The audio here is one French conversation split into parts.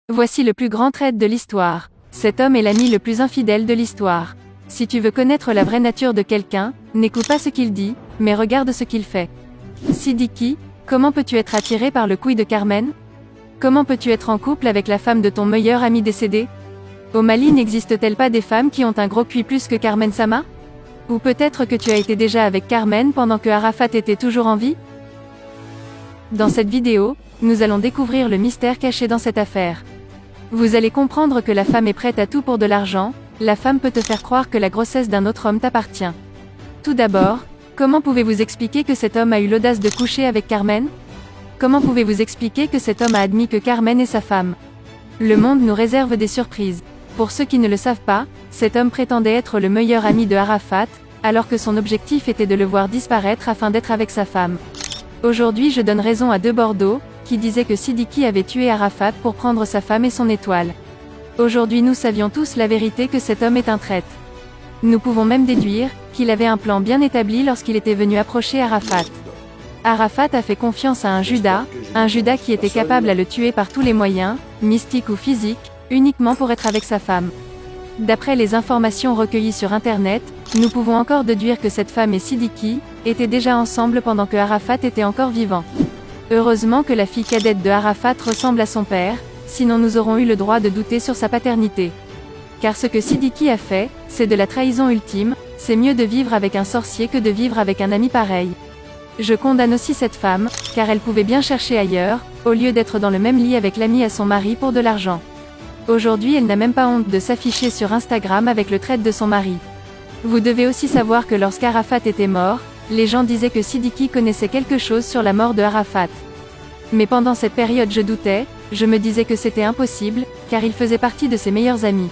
Voici le plus grand trade de l'histoire. Cet homme est l'ami le plus infidèle de l'histoire. Si tu veux connaître la vraie nature de quelqu'un, n'écoute pas ce qu'il dit, mais regarde ce qu'il fait. Siddiqui, comment peux-tu être attiré par le couille de Carmen? Comment peux-tu être en couple avec la femme de ton meilleur ami décédé? Au Mali n'existe-t-elle pas des femmes qui ont un gros cuit plus que Carmen Sama? Ou peut-être que tu as été déjà avec Carmen pendant que Arafat était toujours en vie? Dans cette vidéo, nous allons découvrir le mystère caché dans cette affaire. Vous allez comprendre que la femme est prête à tout pour de l'argent, la femme peut te faire croire que la grossesse d'un autre homme t'appartient. Tout d'abord, comment pouvez-vous expliquer que cet homme a eu l'audace de coucher avec Carmen? Comment pouvez-vous expliquer que cet homme a admis que Carmen est sa femme? Le monde nous réserve des surprises. Pour ceux qui ne le savent pas, cet homme prétendait être le meilleur ami de Arafat, alors que son objectif était de le voir disparaître afin d'être avec sa femme. Aujourd'hui je donne raison à De Bordeaux, qui disait que Siddiqui avait tué Arafat pour prendre sa femme et son étoile. Aujourd'hui nous savions tous la vérité que cet homme est un traître. Nous pouvons même déduire qu'il avait un plan bien établi lorsqu'il était venu approcher Arafat. Arafat a fait confiance à un Judas qui était capable à le tuer par tous les moyens, mystiques ou physiques, uniquement pour être avec sa femme. D'après les informations recueillies sur internet, nous pouvons encore déduire que cette femme et Siddiqui étaient déjà ensemble pendant que Arafat était encore vivant. Heureusement que la fille cadette de Arafat ressemble à son père, sinon nous aurons eu le droit de douter sur sa paternité. Car ce que Siddiqui a fait, c'est de la trahison ultime, c'est mieux de vivre avec un sorcier que de vivre avec un ami pareil. Je condamne aussi cette femme, car elle pouvait bien chercher ailleurs, au lieu d'être dans le même lit avec l'ami à son mari pour de l'argent. Aujourd'hui elle n'a même pas honte de s'afficher sur Instagram avec le traître de son mari. Vous devez aussi savoir que lorsqu'Arafat était mort, les gens disaient que Siddiqui connaissait quelque chose sur la mort de Arafat. Mais pendant cette période je doutais, je me disais que c'était impossible, car il faisait partie de ses meilleurs amis.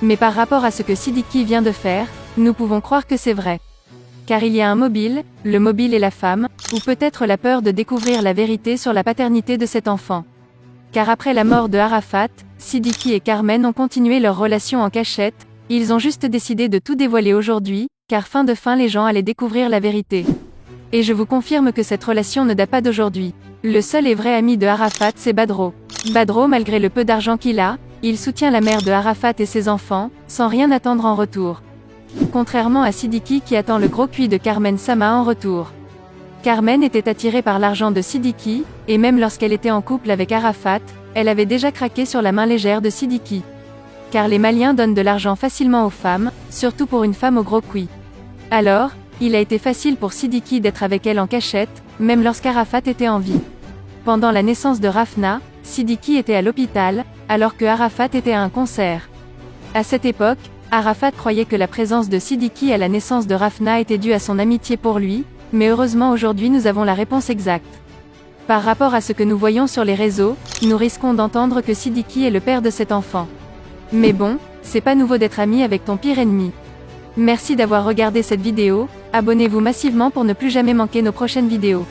Mais par rapport à ce que Siddiqui vient de faire, nous pouvons croire que c'est vrai. Car il y a un mobile, le mobile et la femme, ou peut-être la peur de découvrir la vérité sur la paternité de cet enfant. Car après la mort de Arafat, Siddiqui et Carmen ont continué leur relation en cachette, ils ont juste décidé de tout dévoiler aujourd'hui, car fin les gens allaient découvrir la vérité. Et je vous confirme que cette relation ne date pas d'aujourd'hui. Le seul et vrai ami de Arafat c'est Badro. Badro malgré le peu d'argent qu'il a, il soutient la mère de Arafat et ses enfants, sans rien attendre en retour. Contrairement à Siddiqui qui attend le gros cuit de Carmen Sama en retour. Carmen était attirée par l'argent de Siddiqui, et même lorsqu'elle était en couple avec Arafat, elle avait déjà craqué sur la main légère de Siddiqui. Car les Maliens donnent de l'argent facilement aux femmes, surtout pour une femme au gros cuit. Alors, il a été facile pour Siddiqui d'être avec elle en cachette, même lorsqu'Arafat était en vie. Pendant la naissance de Rafna, Siddiqui était à l'hôpital, alors que Arafat était à un concert. À cette époque, Arafat croyait que la présence de Siddiqui à la naissance de Rafna était due à son amitié pour lui, mais heureusement aujourd'hui nous avons la réponse exacte. Par rapport à ce que nous voyons sur les réseaux, nous risquons d'entendre que Siddiqui est le père de cet enfant. Mais bon, c'est pas nouveau d'être ami avec ton pire ennemi. Merci d'avoir regardé cette vidéo, abonnez-vous massivement pour ne plus jamais manquer nos prochaines vidéos.